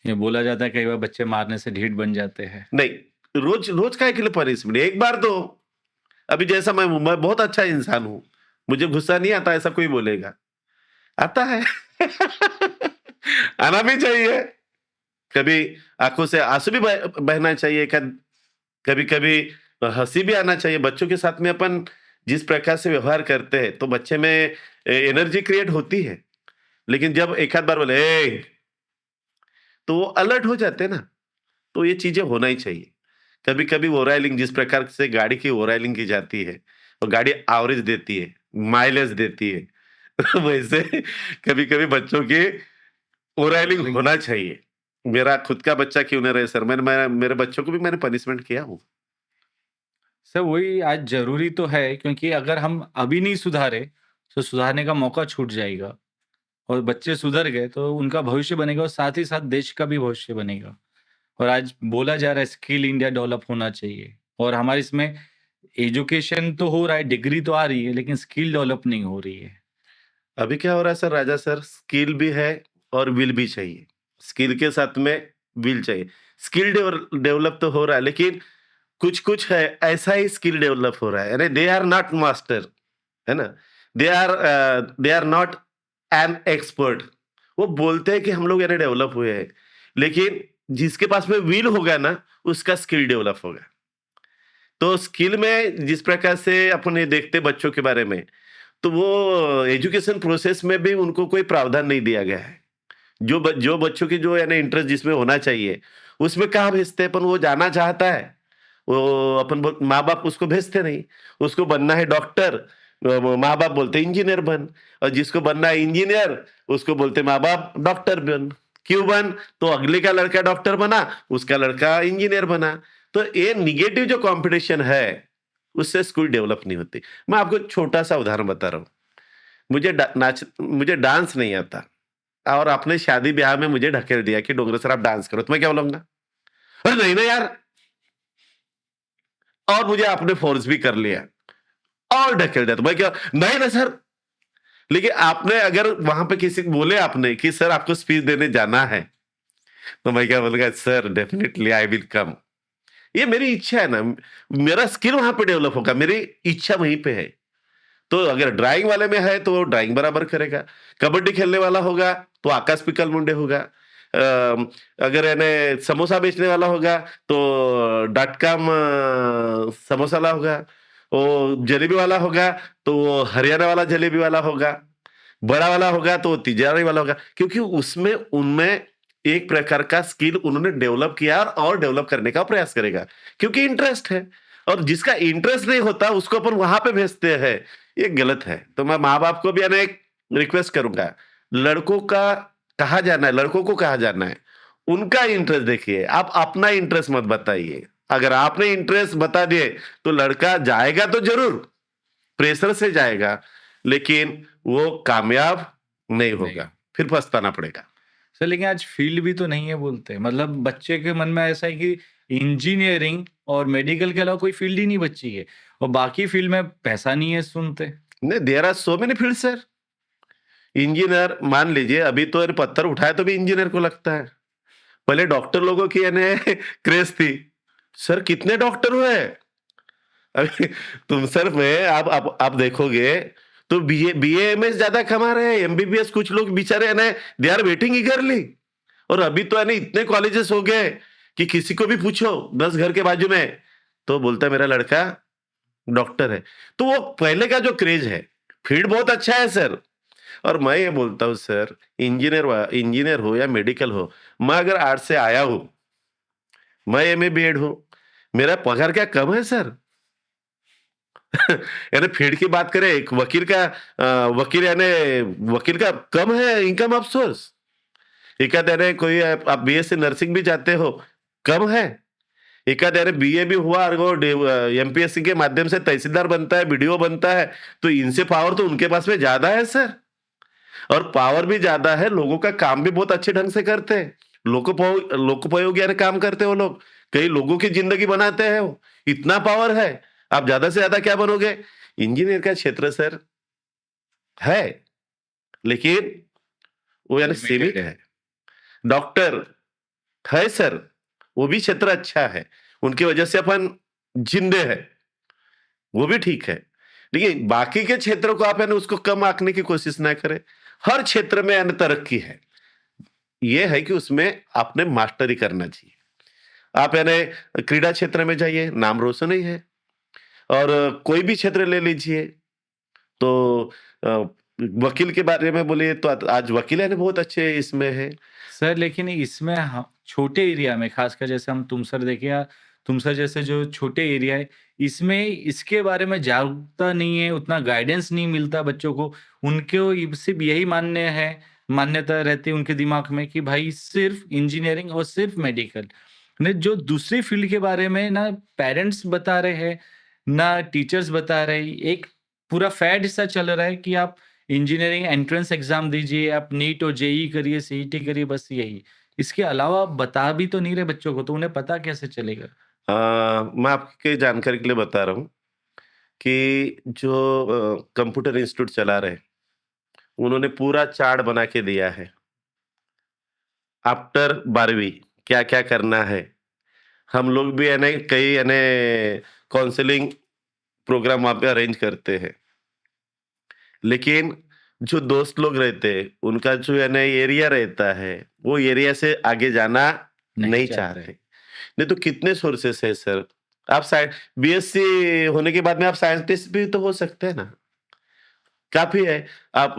ये बोला जाता है कई बार बच्चे मारने से ढीठ बन जाते हैं। नहीं, रोज रोज काहे के लिए पनिशमेंट? एक बार दो। अभी जैसा मैं हूँ, मैं बहुत अच्छा इंसान हूँ। मुझे गुस्सा नहीं आता ऐसा कोई बोलेगा। आता है। आना भी चाहिए। कभी आँखों से आँसू भी बहना चाहिए, कभी-कभी हँसी भी आना चाहिए। बच्चों के साथ में अपन जिस प्रकार से व्यवहार करते हैं, तो बच्चे में एनर्जी क्रिएट होती है। लेकिन जब एक आध बार बोले, "ए!" तो वो अलर्ट हो जाते हैं ना, तो ये चीज़ें होना ही चाहिए। कभी-कभी ओरैलिंग जिस प्रकार से गाड़ी की ओरैलिंग की जाती है, और गाड़ी एवरेज देती है, माइलेज देती है, वैसे कभी-कभी बच्चों की ओरैलिंग होना चाहिए। मेरा खुद का बच्चा क्यों ना रहे सर, मैं मेरे बच्चों को भी मैंने पनिशमेंट किया हूँ। सर वही आज ज़रूरी तो है क्योंकि अगर हम अभी नहीं सुधारे, तो सुधारने का मौका छूट जाएगा और बच्चे सुधर गए तो उनका भविष्य बनेगा और साथ ही साथ देश का भी भविष्य बनेगा। और आज बोला जा रहा है स्किल इंडिया डेवलप होना चाहिए और हमारे इसमें एजुकेशन तो हो रहा है, डिग्री तो आ रही है, लेकिन स्किल डेवलप नहीं हो रही है। अभी क्या हो रहा है सर राजा सर, स्किल भी है और विल भी चाहिए। स्किल के साथ में विल चाहिए। स्किल डेवलप तो हो रहा है, लेकिन कुछ-कुछ है ऐसा ही स्किल डेवलप हो रहा है। अरे दे आर नॉट मास्टर, है ना? They are not an expert. वो बोलते हैं कि हम लोग यानी डेवलप हुए हैं, लेकिन जिसके पास में विल होगा ना, उसका स्किल डेवलप होगा। तो स्किल में जिस प्रकार से अपन ये देखते बच्चों के बारे में, तो वो एजुकेशन प्रोसेस में भी उनको कोई प्रावधान नहीं दिया गया है। जो बच्चों की जो यानी इंटरेस्ट जिसमें होना चाहिए, उसमें कहाँ भेजते हैं अपन, वो जाना चाहता है, वो अपन माँ-बाप उसको भेजते नहीं। उसको बनना है डॉक्टर, माँ-बाप बोलते हैं इंजीनियर बन, और जिसको बनना है इंजीनियर, उसको बोलते माँ-बाप डॉक्टर बन। क्यों बन? तो अगले का लड़का डॉक्टर बना, उसका लड़का इंजीनियर बना। तो ये नेगेटिव जो कॉम्पिटिशन है, उससे स्कूल डेवलप नहीं होती। मैं आपको छोटा-सा उदाहरण बता रहा हूँ। मुझे डांस नहीं आता, और आपने शादी-ब्याह में मुझे ढकेल दिया कि डोंगरे सर आप डांस करो, तो मैं क्या बोलूँगा? अरे नहीं ना यार! और मुझे आपने फ़ोर्स भी कर लिया और ढकेल दिया, तो मैं क्या, नहीं ना सर। लेकिन आपने अगर वहाँ पे किसी को बोले आपने कि सर आपको स्पीच देने जाना है, तो मैं क्या बोलूँगा, sir definitely I will come. ये मेरी इच्छा है ना, मेरा स्किल वहाँ पे डेवलप होगा, मेरी इच्छा वहीं पे है। तो अगर ड्राइंग वाले में है तो वो ड्राइंग बराबर करेगा, कबड्डी खेलने वाला होगा तो आकाश पिक्कल मुंडे होगा, अगर यानी समोसा बेचने वाला होगा तो डॉट कॉम समोसा वाला होगा, वो जलेबी वाला होगा तो वो हरियाणा वाला जलेबी वाला होगा, बड़ा वाला होगा तो वो तिजारी वाला होगा, क्योंकि उसमें उनमें एक प्रकार का स्किल उन्होंने डेवलप किया और डेवलप करने का प्रयास करेगा, क्योंकि इंटरेस्ट है। और जिसका इंटरेस्ट नहीं होता उसको अपन वहां पे भेजते हैं, ये गलत है। तो मैं माँ-बाप को भी है ना एक रिक्वेस्ट करूँगा, लड़कों का कहाँ जाना है, लड़कों को कहाँ जाना है, उनका इंटरेस्ट देखिए, आप अपना इंटरेस्ट मत बताइए। अगर आपने इंटरेस्ट बता दिए, तो लड़का जाएगा तो ज़रूर, प्रेशर से जाएगा, लेकिन वो कामयाब नहीं नहीं। होगा, फिर पछताना पड़ेगा। सर लेकिन आज फ़ील्ड भी तो नहीं है बोलते। मतलब बच्चे के मन में ऐसा है कि इंजीनियरिंग और मेडिकल के अलावा कोई फ़ील्ड ही नहीं बची है और बाकी फ़ील्ड में पैसा नहीं है सुनते। नहीं, there are so many field sir. Engineer मान लीजिए, अभी तो यार पत्थर उठाए तो भी इंजीनियर को लगता है। पहले डॉक्टर लोगों की यानी क्रेज़ थी। सर कितने डॉक्टर हुए? अभी तुम सर में आप देखोगे तो बीए एमएस ज्यादा कमा रहे हैं, एमबीबीएस कुछ लोग बेचारे है ना, दे आर वेटिंग ईगरली। और अभी तो है ना इतने कॉलेजेस हो गए कि किसी को भी पूछो 10 घर के बाजू में, तो बोलता है मेरा लड़का डॉक्टर है। तो वो पहले का जो क्रेज है, फील्ड बहुत अच्छा है सर। और मैं ये बोलता हूँ सर, इंजीनियर हो या मेडिकल हो, मैं अगर आर्ट्स से आया हूँ, मैं एमए बीएड हूँ, मेरा पगार क्या कम है सर? यानी फील्ड की बात करें, एक वकील यानी वकील का कम है इनकम ऑफ सोर्स। एकाध यानी कोई आप बीएससी नर्सिंग भी जाते हो, कम है। एकाध यानी बीए भी हुआ और वो एमपीएससी के माध्यम से तहसीलदार बनता है, बीडीओ बनता है, तो इनसे पावर तो उनके पास में ज्यादा है सर। और पावर भी ज्यादा है, लोगों का काम भी बहुत अच्छे ढंग से करते हैं, लोकोपयोगी यानी काम करते हैं वो लोग, कई लोगों की जिंदगी बनाते हैं वो, इतना पावर है। आप ज्यादा से ज्यादा क्या बनोगे? इंजीनियर का क्षेत्र सर है, लेकिन वो यानी सीमित लिमिटेड है। है। डॉक्टर है सर, वो भी क्षेत्र अच्छा है, उनकी वजह से अपन जिंदे हैं, वो भी ठीक है। लेकिन बाकी के क्षेत्रों को आप है ना उसको कम आंकने की कोशिश ना करें। हर क्षेत्र में यानी तरक्की है, ये है कि उसमें आपने मास्टरी करना चाहिए। आप यानी क्रीड़ा क्षेत्र में जाइए, नाम रोशन ही है। और कोई भी क्षेत्र ले लीजिए, तो वकील के बारे में बोलिए तो आज वकील है ना बहुत अच्छे इसमें है। सर लेकिन इसमें छोटे एरिया में खासकर जैसे हम तुमसर देखें या तुमसर जैसे जो छोटे एरिया है, इसमें इसके बारे में जागरूकता नहीं है, उतना गाइडेंस नहीं मिलता बच्चों को। उनको सिर्फ यही मान्यता रहती है उनके दिमाग में कि भाई सिर्फ इंजीनियरिंग और सिर्फ मेडिकल ने जो दूसरी फील्ड के बारे में ना पेरेंट्स बता रहे हैं ना टीचर्स बता रहे हैं। एक पूरा फैड सा चल रहा है कि आप इंजीनियरिंग एंट्रेंस एग्जाम दीजिए, आप नीट और जेईई करिए, सीईटी करिए, बस यही। इसके अलावा आप बता भी तो नहीं रहे बच्चों को, तो उन्हें पता कैसे चलेगा? मैं आपके जानकारी के लिए बता रहा हूँ कि जो कंप्यूटर इंस्टीट्यूट चला रहे हैं, उन्होंने पूरा चार्ट बना के दिया है। आफ्टर 12वीं क्या-क्या करना है। हम लोग भी यानी कई यानी काउंसलिंग प्रोग्राम वहाँ पे अरेंज करते हैं। लेकिन जो दोस्त लोग रहते हैं, उनका जो यानी एरिया रहता है, वो एरिया से आगे जाना नहीं नहीं चाहते। चाह रहे। नहीं तो कितने सोर्सेस है सर। आप बीएससी होने के बाद में आप साइंटिस्ट भी तो हो सकते हैं ना। काफी है। आप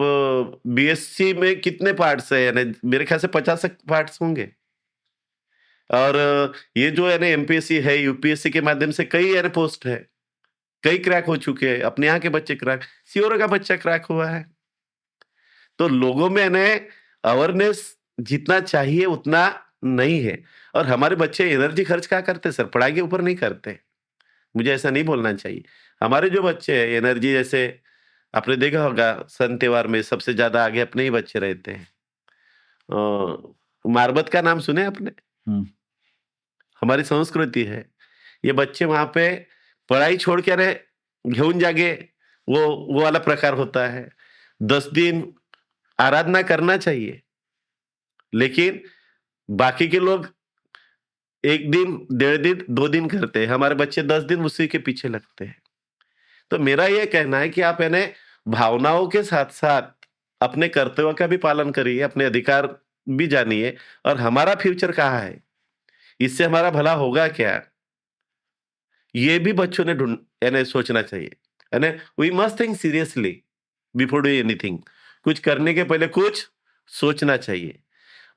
बीएससी में कितने पार्ट्स है, यानी मेरे ख्याल से 50 पार्ट्स होंगे। और ये जो है ना एमपीएससी है, यूपीएससी के माध्यम से कई यानी पोस्ट है, कई क्रैक हो चुके हैं। अपने यहाँ के बच्चे क्रैक, सीओर का बच्चा क्रैक हुआ है। तो लोगों में ना अवेयरनेस जितना चाहिए उतना नहीं है। और हमारे बच्चे एनर्जी खर्च क्या करते हैं सर, पढ़ाई के ऊपर नहीं करते। मुझे ऐसा नहीं बोलना चाहिए। हमारे जो बच्चे हैं एनर्जी, जैसे आपने देखा होगा सन त्योहार में सबसे ज्यादा आगे अपने ही बच्चे रहते हैं। मारबत का नाम सुने आपने? हम्म, हमारी संस्कृति है। ये बच्चे वहां पे पढ़ाई छोड़ के अरे घेऊन जागे, वो वाला प्रकार होता है। 10 दिन आराधना करना चाहिए, लेकिन बाकी के लोग 1 दिन, 1.5 दिन, 2 दिन करते हैं। हमारे बच्चे 10 दिन उसी के पीछे लगते हैं। तो मेरा ये कहना है कि आप यानी भावनाओं के साथ-साथ अपने कर्तव्य का भी पालन करिए, अपने अधिकार भी जानिए। और हमारा फ्यूचर कहाँ है? इससे हमारा भला होगा क्या? ये भी बच्चों ने यानी सोचना चाहिए। यानी we must think seriously before doing anything. कुछ करने के पहले कुछ सोचना चाहिए।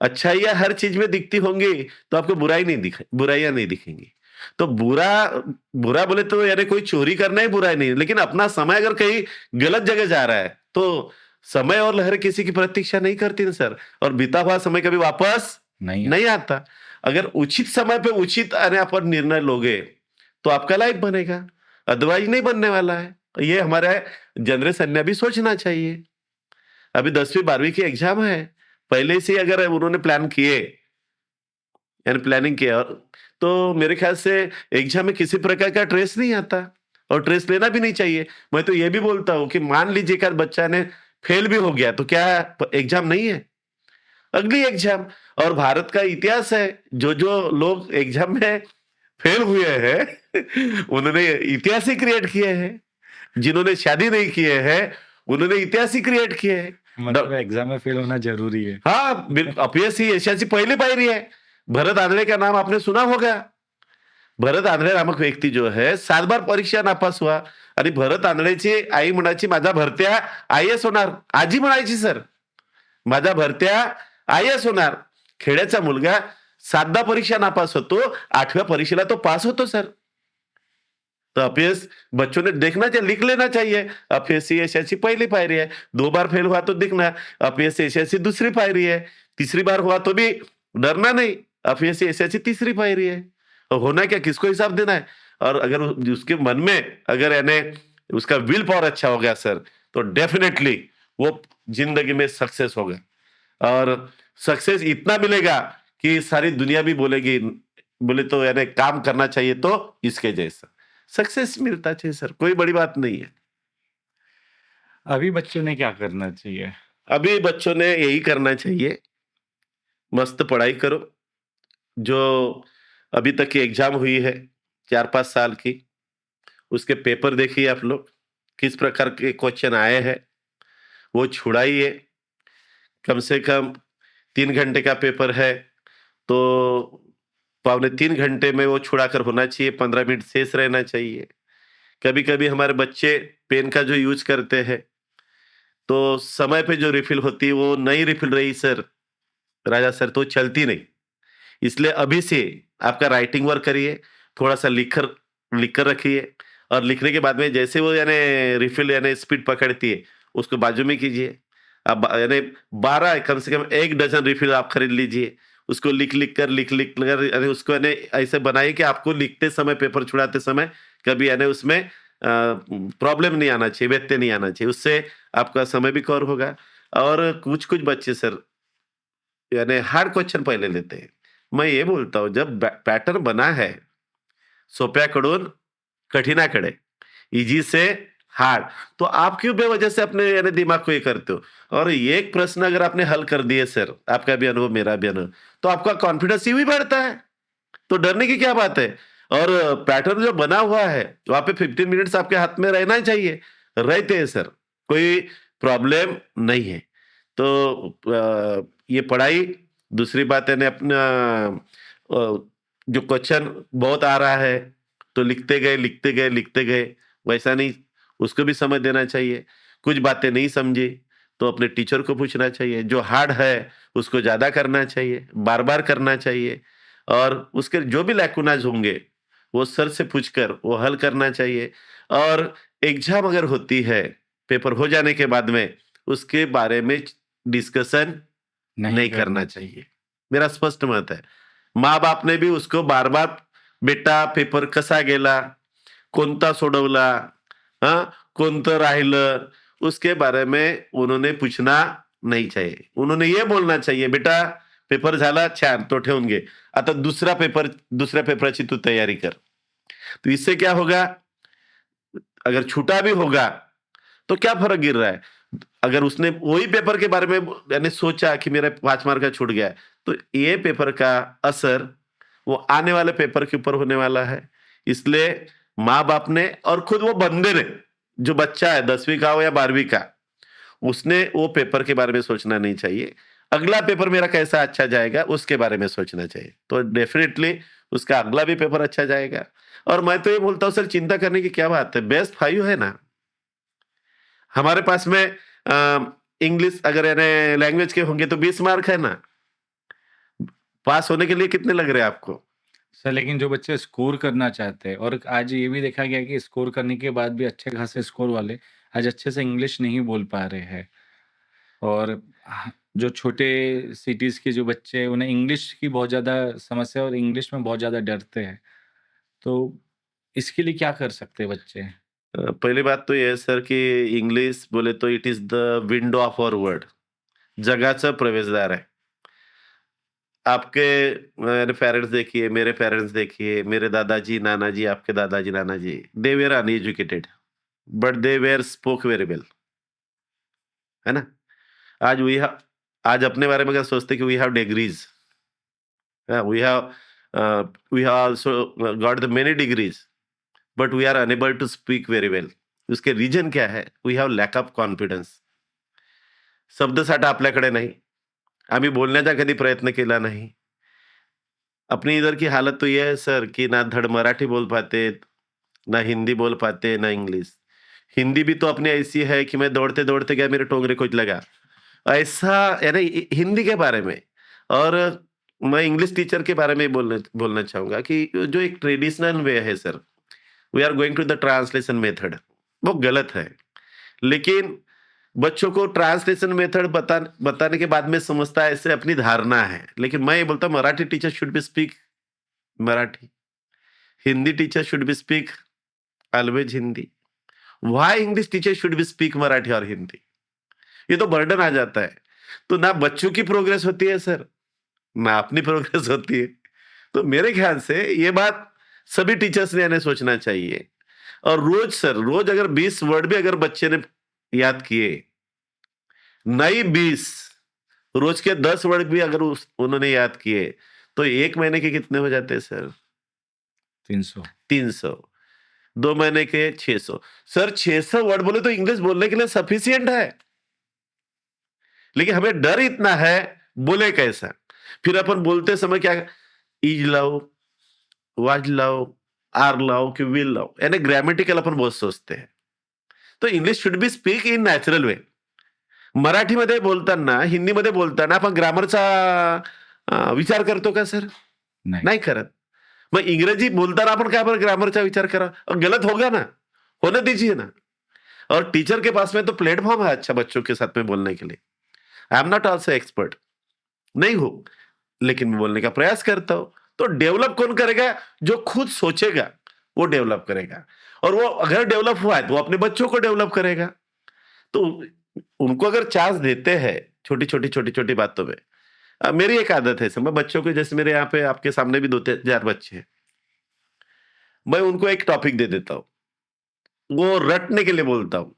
अच्छाइयाँ हर चीज़ में दिखती होंगी, तो आपको बुराइयाँ नहीं दिखेंगी। तो बुरा बोले तो यानी कोई चोरी करना ही बुराई नहीं है, लेकिन अपना समय अगर कहीं गलत जगह जा रहा है, तो समय और लहर किसी की प्रतीक्षा नहीं करती ना सर। और बीता हुआ समय कभी वापस नहीं नहीं आता। अगर उचित समय पे उचित अरे आप निर्णय लोगे, तो आपका लाइफ बनेगा, अदरवाइज नहीं बनने वाला है। ये हमारे जनरेशन ने अभी सोचना चाहिए। अभी 10वीं 12वीं की एग्जाम है, पहले से ही अगर उन्होंने प्लान किए, यानी प्लानिंग किया, तो मेरे ख्याल से एग्जाम में किसी प्रकार का ट्रेस नहीं आता, और ट्रेस लेना भी नहीं चाहिए। मैं तो ये भी बोलता हूँ कि मान लीजिए कि बच्चा ने फेल भी हो गया, तो क्या एग्जाम नहीं है? अगली एग्जाम। और भारत का इतिहास है, जो लोग एग्जाम में फेल हुए हैं उन्होंने इतिहास ही क्रिएट किए हैं। जिन्होंने शादी नहीं किए हैं उन्होंने इतिहास ही क्रिएट किए हैं। मतलब एग्जाम में फेल होना जरूरी है। हाँ, अपीएससी एशियाची पहिली पायरी है। भरत आंधळे का नाम आपने सुना होगा। भरत आंधळे नामक व्यक्ती जो है 7 बार परीक्षा नापास हुआ। आणि भरत आंधळेची आई म्हणायची माझा भरत्या आय-एस होणार. आजी म्हणायची सर, माझा भरत्या आय-एस होणार. खेड्याचा मुलगा 7दा परीक्षा नापास होतो, 8व्या परीक्षेला तो पास होतो सर। तो अपीएस बच्चों ने देखना चाहिए, लिख लेना चाहिए। अपीएससी एशियाची पहली पायरी है। 2 बार फेल हुआ तो दिखना, अपीएससी एशियाची दूसरी पायरी है। तीसरी बार हुआ तो भी डरना नहीं, अपीएससी एशियाची तीसरी पायरी है। और होना क्या, किसको हिसाब देना है? और अगर उसके मन में अगर यानी उसका विल पावर अच्छा हो गया सर, तो डेफिनेटली वो जिंदगी में सक्सेस होगा। और सक्सेस इतना मिलेगा कि सारी दुनिया भी बोलेगी, बोले तो यानी काम करना चाहिए तो इसके जैसा सक्सेस मिलता चाहिए सर, कोई बड़ी बात नहीं है। अभी बच्चों ने क्या करना चाहिए? अभी बच्चों ने यही करना चाहिए, मस्त पढ़ाई करो। जो अभी तक की एग्जाम हुई है 4-5 साल की, उसके पेपर देखिए आप लोग, किस प्रकार के क्वेश्चन आए हैं, वो छुड़ाइए। कम से कम 3 घंटे का पेपर है, तो पौने 3 घंटे में वो छुड़ाकर होना चाहिए, 15 मिनट शेष रहना चाहिए। कभी-कभी हमारे बच्चे पेन का जो यूज़ करते हैं, तो समय पे जो रिफिल होती है वो नहीं रिफिल रही सर, राजा सर, तो चलती नहीं। इसलिए अभी से आपका राइटिंग वर्क करिए, थोड़ा-सा लिख कर रखिए। और लिखने के बाद में जैसे वो यानी रिफिल यानी स्पीड पकड़ती है, उसको बाजू में कीजिए। अब यानी 12 कम से कम 1 डज़न रिफिल आप खरीद लीजिए। उसको लिख-लिख कर यानी उसको यानी ऐसे बनाइए कि आपको लिखते समय, पेपर छुड़ाते समय कभी यानी उसमें प्रॉब्लम नहीं आना चाहिए, व्यत्यय नहीं आना चाहिए। उससे आपका समय भी कवर होगा। और कुछ-कुछ बच्चे सर यानी हार्ड क्वेश्चन पहले लेते हैं। मैं ये बोलता हूँ, जब पैटर्न बना है सोप्याकडून कठीणाकडे, इजी से हार्ड, तो आप क्यों बेवजह से अपने यानी दिमाग को ये करते हो? और ये एक प्रश्न अगर आपने हल कर दिए सर, आपका भी अनुभव मेरा भी अनुभव, तो आपका कॉन्फिडेंस यूं ही बढ़ता है। तो डरने की क्या बात है? और पैटर्न जो बना हुआ है, वहाँ पे 15 मिनट्स आपके हाथ में रहना चाहिए, रहते हैं सर, कोई प्रॉब्लम नहीं है। तो ये पढ़ाई दूसरी बात है अपना जो क्वेश्चन बहुत आ रहा है तो लिखते गए, वैसा नहीं, उसको भी समझ देना चाहिए। कुछ बातें नहीं समझी तो अपने टीचर को पूछना चाहिए। जो हार्ड है उसको ज़्यादा करना चाहिए, बार-बार करना चाहिए और उसके जो भी लैकुनाज होंगे वो सर से पूछकर वो हल करना चाहिए। और एग्ज़ाम अगर होती है, पेपर हो जाने के बाद में उसके बारे में डिस्कशन नहीं नहीं करना करना चाहिए। मेरा स्पष्ट मत है। माँ-बाप ने भी उसको बार-बार बेटा पेपर कसा गेला? कोणता सोडवला? हां, कोणतं राहिलं? उसके बारे में उन्होंने पूछना नहीं चाहिए। उन्होंने ये बोलना चाहिए, "बेटा पेपर झाला छान, तो ठेवून घे. आता दुसऱ्या पेपराची तू तयारी कर." तो इससे क्या होगा? अगर छूटा भी होगा, तो क्या फ़र्क गिर रहा है? अगर उसने वही पेपर के बारे में यानी सोचा कि मेरा 5 मार्क का छूट गया है, तो ये पेपर का असर वो आने वाले पेपर के ऊपर होने वाला है। इसलिए माँ-बाप ने और खुद वो बंदे ने, जो बच्चा है 10वीं का हो या 12वीं का, उसने वो पेपर के बारे में सोचना नहीं चाहिए। अगला पेपर मेरा कैसा अच्छा जाएगा, उसके बारे में सोचना चाहिए। तो डेफ़िनिटली उसका अगला भी पेपर अच्छा जाएगा। और मैं तो ये बोलता हूँ सर चिंता करने की क्या बात है, बेस्ट 5 है ना। हमारे पास में इंग्लिश अगर यानी लैंग्वेज के होंगे तो 20 मार्क है ना। पास होने के लिए कितने लग रहे हैं आपको? सर लेकिन जो बच्चे स्कोर करना चाहते हैं और आज ये भी देखा गया कि स्कोर करने के बाद भी अच्छे खासे स्कोर वाले आज अच्छे से इंग्लिश नहीं बोल पा रहे हैं और जो छोटे सिटीज के जो बच्चे हैं उन्हें इंग्लिश की बहुत ज़्यादा समस्या और इंग्लिश में बहुत ज़्यादा डरते हैं तो इसके लिए क्या कर सकते हैं बच्चे? पहली बात तो ये है सर कि इंग्लिश बोले तो it is the window of our world, जगाचं प्रवेशद्वार है। आपके पेरेंट्स देखिए, मेरे पेरेंट्स देखिए, मेरे दादाजी, नानाजी, आपके दादाजी, नानाजी, they were uneducated, but they were spoke very well, है ना? आज वी हैव आज अपने बारे में अगर सोचते कि we have degrees, we have also got the many degrees, but we are unable to speak very well. उसके रीजन क्या है? We have lack of confidence. शब्दसाठा आपल्याकडे नाही. आम्ही बोलण्याचा कधी प्रयत्न केला नाही. अपनी इधर की हालत तो ये है सर कि ना धड़ मराठी बोल पाते, ना हिंदी बोल पाते, ना इंग्लिश. हिंदी भी तो अपनी ऐसी है कि मैं दौड़ते-दौड़ते गया मेरे टोंगरे कुछ लगा. ऐसा यानी हिंदी के बारे में और मैं इंग्लिश टीचर के बारे में बोलना बोलना चाहूँगा कि जो एक ट्रेडिशनल वे है sir, we are going to the translation method, वो गलत है। लेकिन बच्चों को ट्रांसलेशन मेथड बताने के बाद में समझता है, ऐसे अपनी धारणा है। लेकिन मैं ये बोलता हूँ Marathi teacher should be speak Marathi, Hindi teacher should be speak always Hindi. Why English teacher should be speak Marathi और हिंदी? ये तो बर्डन आ जाता है। तो ना बच्चों की प्रोग्रेस होती है सर, ना अपनी प्रोग्रेस होती है। तो मेरे ख्याल से ये बात सभी टीचर्स ने यानी सोचना चाहिए। और रोज सर, रोज अगर 20 वर्ड भी अगर बच्चे ने याद किए, नहीं 20, रोज के 10 वर्ड भी अगर उन्होंने याद किए, तो 1 महीने के कितने हो जाते हैं सर? 300 300, 2 महीने के 600। सर 600 वर्ड बोले तो इंग्लिश बोलने के लिए सफिशिएंट है। लेकिन हमें डर इतना है, बोले कैसा? फिर अपन बोलते समय क्या इज लाओ, वाज लाओ, आर लाओ कि विल लाओ, यानी ग्रामेटिकल अपन बहुत सोचते हैं. तो English should be speak in natural way. मराठीमध्ये बोलताना, हिंदीमध्ये बोलताना आपण ग्रामरचा विचार करतो का सर? नहीं नाही करत. मग इंग्रजी बोलताना आपण काय बरं ग्रामरचा विचार करा? गलत होगा ना, होने दीजिए ना. और टीचर के पास में तो प्लेटफॉर्म है अच्छा बच्चों के साथ में बोलने के लिए. I am not also expert, नहीं हो, लेकिन मैं बोलने का प्रयास करता हूं. तो डेवलप कौन करेगा? जो खुद सोचेगा वो डेवलप करेगा. और वो अगर डेवलप हुआ है तो वो अपने बच्चों को डेवलप करेगा. तो उनको अगर चांस देते हैं छोटी छोटी छोटी छोटी बातों में. मेरी एक आदत है सर, मैं बच्चों को, जैसे मेरे यहाँ पे आपके सामने भी 2-4 बच्चे हैं, मैं उनको एक टॉपिक दे देता हूँ, वो रटने के लिए बोलता हूँ,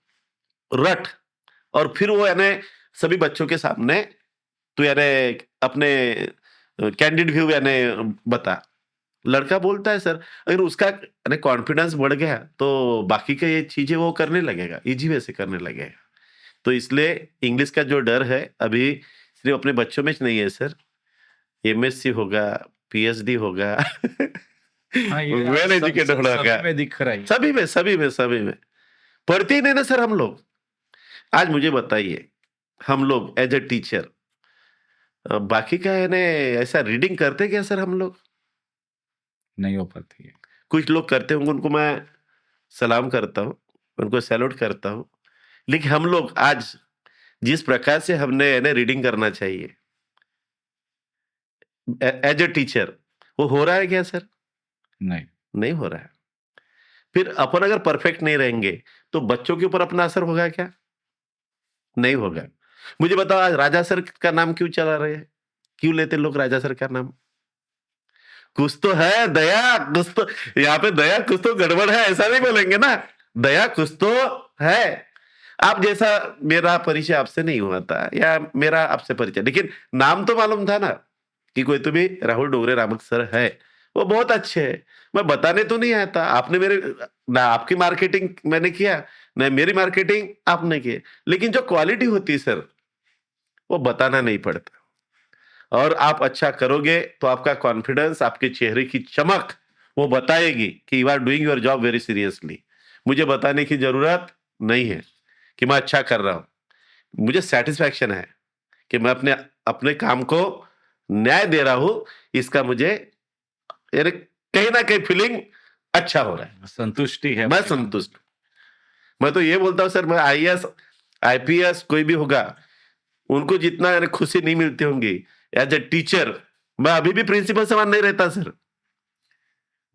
रट. और फिर वो यानी सभी बच्चों के सामने तू यानी अपने कैंडिड व्यू यानी बता. लड़का बोलता है सर, अगर उसका यानी कॉन्फिडेंस बढ़ गया तो बाकी के ये चीजें वो करने लगेगा, इजी वे से करने लगेगा. तो इसलिए इंग्लिश का जो डर है अभी सिर्फ अपने बच्चों में नहीं है सर, एमएससी होगा, पीएचडी होगा, हाँ, ये वेल एजुकेटेड सभी होगा, में दिख रहा है। सभी में पढ़ते ही नहीं ना सर हम लोग। आज मुझे बताइए, हम लोग एज ए टीचर बाकी का है ना, ऐसा रीडिंग करते क्या सर हम लोग? नहीं हो पाती है। कुछ लोग करते होंगे, उनको मैं सलाम करता हूँ, उनको सैल्यूट करता हूँ। लेकिन हम लोग आज जिस प्रकार से हमने है ना रीडिंग करना चाहिए एज ए टीचर, वो हो रहा है क्या सर? नहीं, नहीं हो रहा है। फिर अपन अगर परफेक्ट नहीं रहेंगे तो बच्चों के ऊपर अपना असर होगा क्या? नहीं होगा। मुझे बताओ, आज राजा सर का नाम क्यों चला रहे हैं? क्यों लेते लोग राजा सर का नाम? कुछ तो है दया, कुछ तो यहाँ पे दया, कुछ तो गड़बड़ है, ऐसा नहीं बोलेंगे ना। दया कुछ तो है। आप जैसा, मेरा परिचय आपसे नहीं हुआ था या मेरा आपसे परिचय, लेकिन नाम तो मालूम था ना कि कोई तो भी राहुल डोंगरे नामक सर है। वो बहुत अच्छे है। मैं बताने तो नहीं आया था। आपने मेरे ना आपकी मार्केटिंग मैंने किया, ना मेरी मार्केटिंग आपने की, लेकिन जो क्वालिटी होती है सर, वो बताना नहीं पड़ता। और आप अच्छा करोगे तो आपका कॉन्फिडेंस, आपके चेहरे की चमक वो बताएगी कि you are doing your job very seriously. मुझे बताने की जरूरत नहीं है कि मैं अच्छा कर रहा हूं। मुझे सेटिस्फैक्शन है कि मैं अपने अपने काम को न्याय दे रहा हूं। इसका मुझे यानी कहीं ना कहीं फीलिंग अच्छा हो रहा है। संतुष्टि है मैं अपने काम संतुष्ट। मैं तो ये बोलता हूँ सर, मैं आईएएस आईपीएस कोई भी होगा, उनको जितना यानी खुशी नहीं मिलती होंगी एज ए टीचर, मैं अभी भी प्रिंसिपल समान नहीं रहता सर।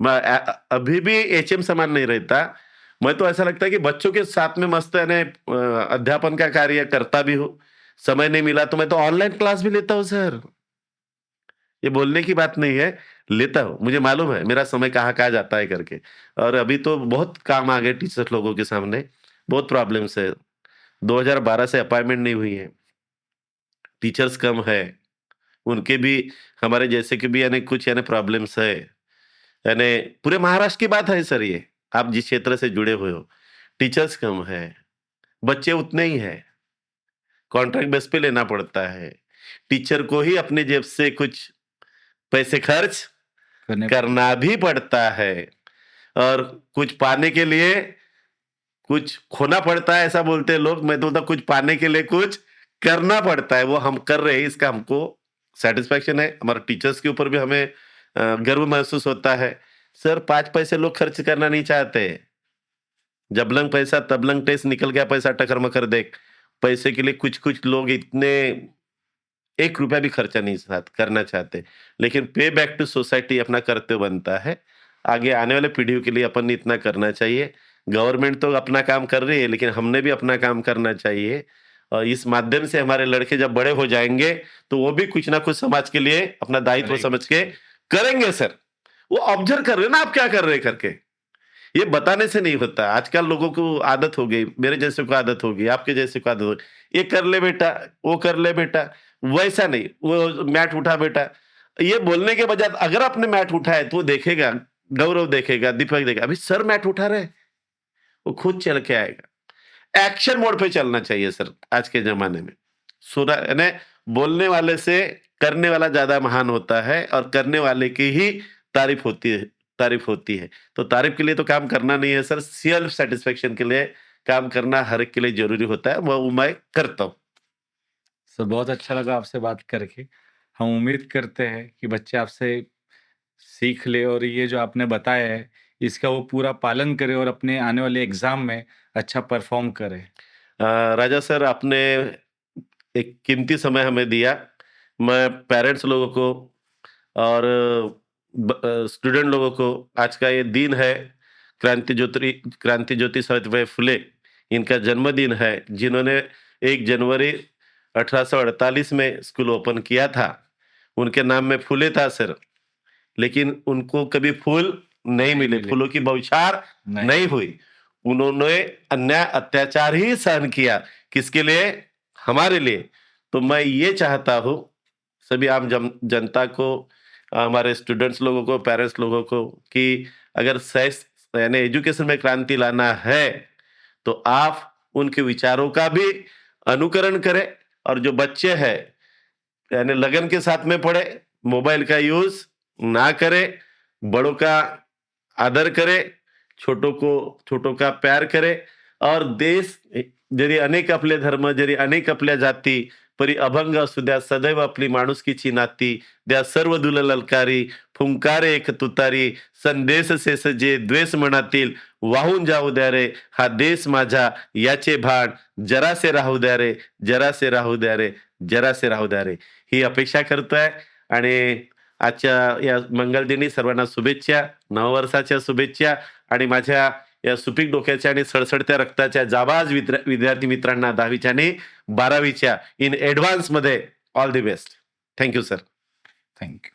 मैं अभी भी एचएम समान नहीं रहता। मैं तो ऐसा लगता है कि बच्चों के साथ में मस्त यानी अध्यापन का कार्य करता भी हूँ। समय नहीं मिला तो मैं तो ऑनलाइन क्लास भी लेता हूँ सर। ये बोलने की बात नहीं है, लेता हूँ। मुझे मालूम है मेरा समय कहाँ-कहाँ जाता है करके। और अभी तो बहुत काम आ गए टीचर लोगों के सामने, बहुत प्रॉब्लम्स है। 2012 से अपॉइंटमेंट नहीं हुई है, टीचर्स कम है, उनके भी हमारे जैसे के भी यानी कुछ यानी प्रॉब्लम्स है। यानी पूरे महाराष्ट्र की बात है सर ये, आप जिस क्षेत्र से जुड़े हुए हो। टीचर्स कम है, बच्चे उतने ही हैं, कॉन्ट्रैक्ट बेस पे लेना पड़ता है। टीचर को ही अपने जेब से कुछ पैसे खर्च करने करना भी पड़ता है, और कुछ पाने के लिए कुछ खोना पड़ता है, ऐसा बोलते हैं लोग। मैं तो बोलता हूँ कुछ पाने के लिए कुछ करना पड़ता है, वो हम कर रहे हैं, इसका हमको सैटिस्फैक्शन है। हमारे टीचर्स के ऊपर भी हमें गर्व महसूस होता है। सर 5 पैसे लोग खर्च करना नहीं चाहते। जब लंग पैसा तब लंग टेस्ट, निकल गया पैसा टकर-मकर देख। पैसे के लिए कुछ-कुछ लोग इतने ₹1 भी खर्चा नहीं करना चाहते। लेकिन पे बैक टू सोसाइटी अपना कर्तव्य बनता है। आगे आने वाले पीढ़ियों के लिए अपन ने इतना करना चाहिए। गवर्नमेंट तो अपना काम कर रही है, लेकिन हमने भी अपना काम करना चाहिए। और इस माध्यम से हमारे लड़के जब बड़े हो जाएँगे, तो वो भी कुछ ना कुछ समाज के लिए अपना दायित्व करेंगे। समझ के करेंगे सर। वो ऑब्जर्व कर रहे हैं ना आप क्या कर रहे हैं करके। ये बताने से नहीं होता। आजकल लोगों को आदत हो गई, मेरे जैसे को आदत हो गई, आपके जैसे को आदत हो गई। ये कर ले बेटा, वो कर ले बेटा, वैसा नहीं, वो मैट उठा बेटा। ये बोलने के बजाय अगर आपने मैट उठाया तो वो देखेगा, गौरव देखेगा, दीपक देखेगा, अभी सर मैट उठा रहे हैं, वो खुद चल के आएगा। एक्शन मोड पे चलना चाहिए सर आज के ज़माने में। सुना यानी बोलने वाले से करने वाला ज़्यादा महान होता है, और करने वाले की ही तारीफ़ होती है तारीफ़ होती है। तो तारीफ़ के लिए तो काम करना नहीं है सर, सेल्फ सैटिस्फैक्शन के लिए काम करना हर एक के लिए ज़रूरी होता है, वो मैं करता हूँ। सर, बहुत अच्छा लगा आपसे बात करके। हम उम्मीद करते हैं कि बच्चे आपसे सीख ले और ये जो आपने बताया है, इसका वो पूरा पालन करे और अपने आने वाले एग्ज़ाम में अच्छा परफ़ॉर्म करे। राजा सर, आपने एक कीमती समय हमें दिया। मैं पेरेंट्स लोगों को और स्टूडेंट लोगों को, आज का ये दिन है क्रांति ज्योति सावित्रीबाई फुले, इनका जन्मदिन है, जिन्होंने 1 जनवरी 1848 में स्कूल ओपन किया था। उनके नाम में फुले था सर, लेकिन उनको कभी फूल नहीं नहीं मिले, मिले। फूलों की बौछार नहीं। नहीं हुई। उन्होंने अन्याय अत्याचार ही सहन किया। किसके लिए? हमारे लिए। तो मैं ये चाहता हूँ सभी आम जनता को, हमारे स्टूडेंट्स लोगों को, पेरेंट्स लोगों को, कि अगर सेस यानी एजुकेशन में क्रांति लाना है, तो आप उनके विचारों का भी अनुकरण करें, और जो बच्चे हैं यानी लगन के साथ में पढ़े, मोबाइल का यूज ना करे, बड़ों का आदर करे, छोटों का प्यार करे और देश जरी अनेक आपले धर्म, जरी अनेक आपल्या जाती, परी अभंग असू द्या, सदैव आपली माणुसकीची नाती, द्या सर्व दुल ललकारी, फुंकारे एक तुतारी, संदेश शेष जे द्वेष मनातील, वाहून जाऊ द्या रे, हा देश माझा याचे भान, जरासे राहू द्या रे, जरासे राहू द्या रे, जरासे राहू द्या रे. ही अपेक्षा करतोय आणि आजच्या या मंगलदिनी सर्वांना शुभेच्छा, नववर्षाच्या शुभेच्छा आणि माझ्या या सुपीक डोक्याच्या आणि सडसडत्या रक्ताच्या जाबाज विद्यार्थी मित्रांना 10वीच्या आणि 12वीच्या इन ॲडव्हान्समध्ये all the best. Thank you sir. Thank you.